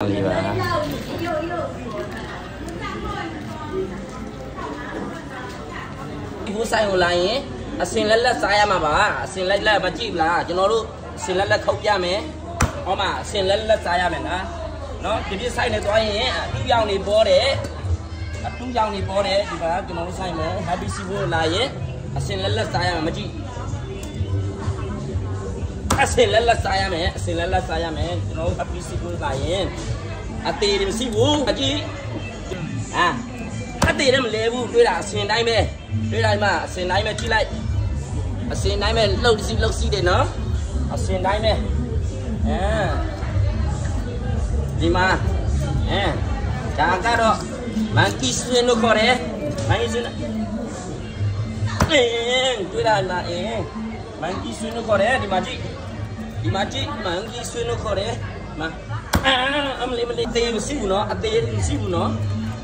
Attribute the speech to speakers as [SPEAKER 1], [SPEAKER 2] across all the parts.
[SPEAKER 1] လေးပါဒီဆိုင်ကိုလာရင်အစင်လက်စားရမှာပါအစင်လက်မကြည့်လားကျွန်တော်တို့အစင်လက်ခုတ်ပြမယ်ဟောမှာအစင်လက်စားရမယ်နော်ဒီပြဆိုင်နဲ့သွားရင်အတူရောင်နေပေါ်တယ်ဒီမှာကျွန်တော်တို့ဆိုင်မှာ Happy Seafood လာရင်အစင်လက်စားရမှာမကြည့်အစင်လက်စားရမယ်ကျွန်တော်တို့ Happy Seafood လာရင်အသေးတယ်မရှိဘူးအကြည့်အသေးတယ်မလဲဘူးတွေ့တာအစင်တိုင်းပဲတွေ့တိုင်းမှာအစင်တိုင်းပဲကြည့်လိုက်အစင်တိုင်းပဲလှုပ်စီးတယ်နော်အစင်တိုင်းပဲဒီမှာဒါကတော့မန်ကီဆွေးလို့ခေါ်တယ်မန်ကီဆွေးတွေ့တာလားမန်ကီဆွေးလို့ခေါ်တယ်ဒီမှာကြည့်မန်ကီဆွေးလို့ခေါ်တယ်မအမလေးသေးမရှိဘူးနော်အသေးမရှိဘူးနော်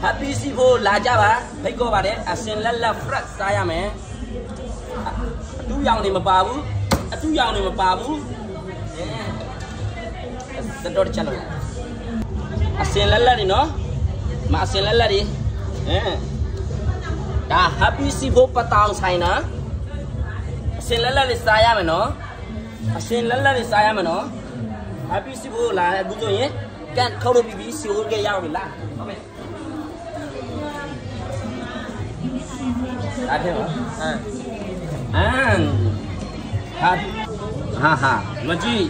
[SPEAKER 1] Happy Seafood လာကြပါဖိတ်ခေါ်ပါတယ်အစင်လက် fresh စားရမယ်အတူရောင်နေမပါဘူးတော်ချက်လို့အစင်လက်နေနော်မအစင်လက်တွေဒါ Happy Seafood ပတောင်ဆိုင်နော်အစင်လက်လေးစားရမယ်နော်Happy Seafood လာအခုဆိုရင်ကန်ခေါက်လို့ပြီးစီအိုးကရောက်ပြီလားဟုတ်မယ်အားတယ်ဟာမကြည့်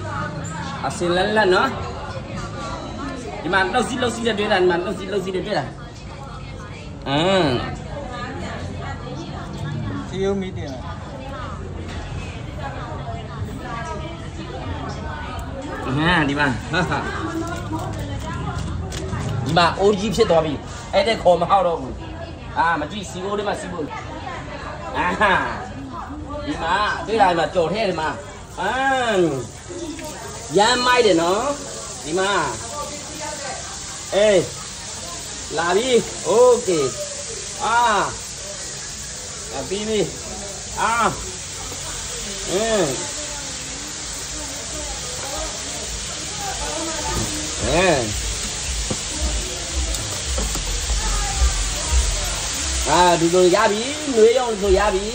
[SPEAKER 1] အစင်လက်နော်ဒီမှာလှုပ်စီးတဲ့တွေ့တာဒီမှာလှုပ်စီးတဲ့တွေ့တာ
[SPEAKER 2] စီယိုမီတင်
[SPEAKER 1] ဒီမှာအိုးကြီးဖြစ်သွားပြီအဲ့တဲ့ခေါ်မဟောက်တော့ဘူးမကြည့်စီအိုးလေးမှာစီဖို့ဒီမှာတွေ့တာဒီမှာကြော်ထဲဒီမှာရမ်းမိုက်တယ်နော်ဒီမှာလာပြီโอเคပြီးပြီဒီလိုရပြီနှွေးရောင်ဆိုရပြီ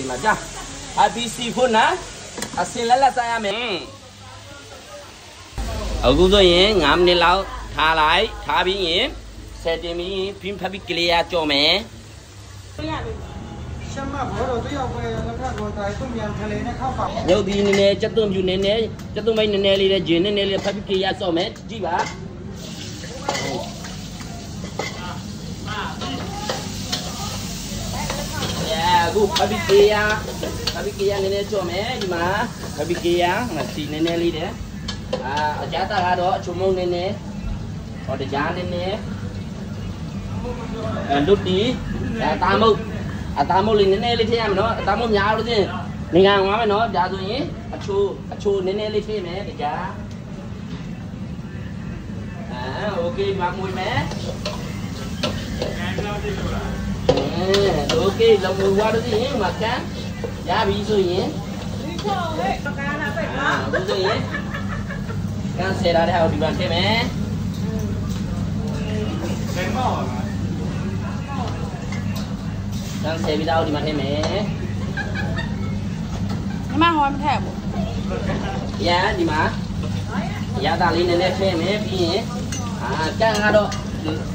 [SPEAKER 1] မကြHappy Seafood နော်အစင်လက်စားရမယ်အခုဆိုရင်9မိနစ်လောက်ထားပြီးရင်ဆက်တင်ပြီးဖင်းဖပ်ပြီးကလေးရကြော်မယ်
[SPEAKER 2] ရှမ်းမဘောတော့တယောက်ပဲလက်ထက်ကိုတိုင်းသုံးမြန်ခလေးနဲ့ခောက်ပါ
[SPEAKER 1] ရုပ်ဒီနည်းနည်းစက်သွန်းပြူနည်းနည်းစက်သွန်းမိုင်းနည်းနည်းလေးနဲ့ဂျင်းနည်းနည်းလေးဖပ်ပြီးကလေးရကြော်မယ်ကြည့်ပါအခုဖပ်ပြီးကလေးရနည်းနည်းကြော်မယ်ဒီမှာဖပ်ပြီးကလေးရစီနည်းနည်းလေးတဲ့အကြတာကတော့အချုံမုံနည်းနည်းတရားနည်းနည်းလွတ်တီအသားမုတ်လေးနည်းနည်းလေးထည့်ရမယ်နော်အသားမုတ်များလို့ချင်းနေငံသွားမယ်နော်ဒါဆိုရင်အချိုနည်းနည်းလေးထည့်မယ်တရားโอเคမမွေးမယ်โอเคလောမွေးသွားလို့ချင်းမကန်ရပြီဆိုရင်အခုဆိုရင်ကန်ဆယ်လာတဲ့ဟာကိုဒီမှာထည့်မယ်ကန်ဆယ်ပြီးတော့ဒီမှာထည့်မယ်
[SPEAKER 3] ဒီမှာဟောမထည့်ဘူး
[SPEAKER 1] ဒီမှာရတာလေးနည်းနည်းထည့်မယ်ပြီးရင်ကန်ကတော့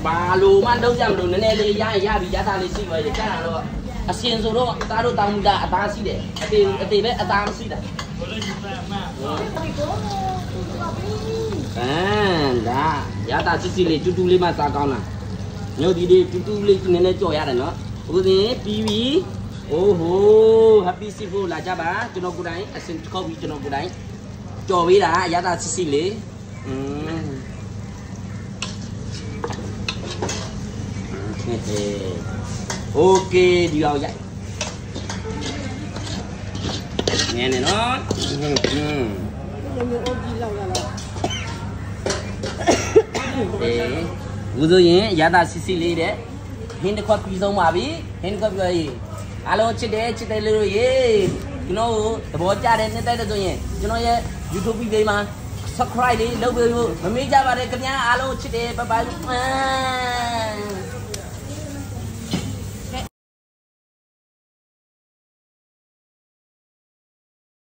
[SPEAKER 1] ဘာလို့မှတော့ကြမလို့နည်းနည်းလေးရပြီရတာလေးရှိပါရဲ့ကန်ကတော့အစင်ဆိုတော့သားတို့တောင်းတာအသားရှိတယ်အသေးပဲအသားမရှိတာဒါရတာစစ်လေးတူလေးမှစားကောင်းတာမျိုးဒီလေးတူလေးနည်းနည်းကြော်ရတယ်နော်အခုစင်းပြီးပြီHappy Seafood လာကြပါကျွန်တော်ကိုယ်တိုင်အစင်ခေါက်ပြီးကျွန်တော်ကိုယ်တိုင်ကြော်ပေးတာရတာစစ်လေးโอเคဒီအောင်ရိုက်နည်းနည်းနော်ဘူးဆိုရင်ရတာစစ်လေးတဲ့ဟင်းတစ်ခွက်ပြီးဆုံးပါပြီဟင်းတစ်ခွက်ပြီး အားလုံးချစ်တယ်လေးတို့ရေကျွန်တော်တို့သဘောကျတယ်နှစ်သက်တဲ့ဆိုရင်ကျွန်တော်ရဲ့ YouTube လေးမှာ subscribe လေးလုပ်ပေးဖို့မမေ့ကြပါနဲ့ခင်ဗျာအားလုံးချစ်တယ်ဘိုင်ဘိုင်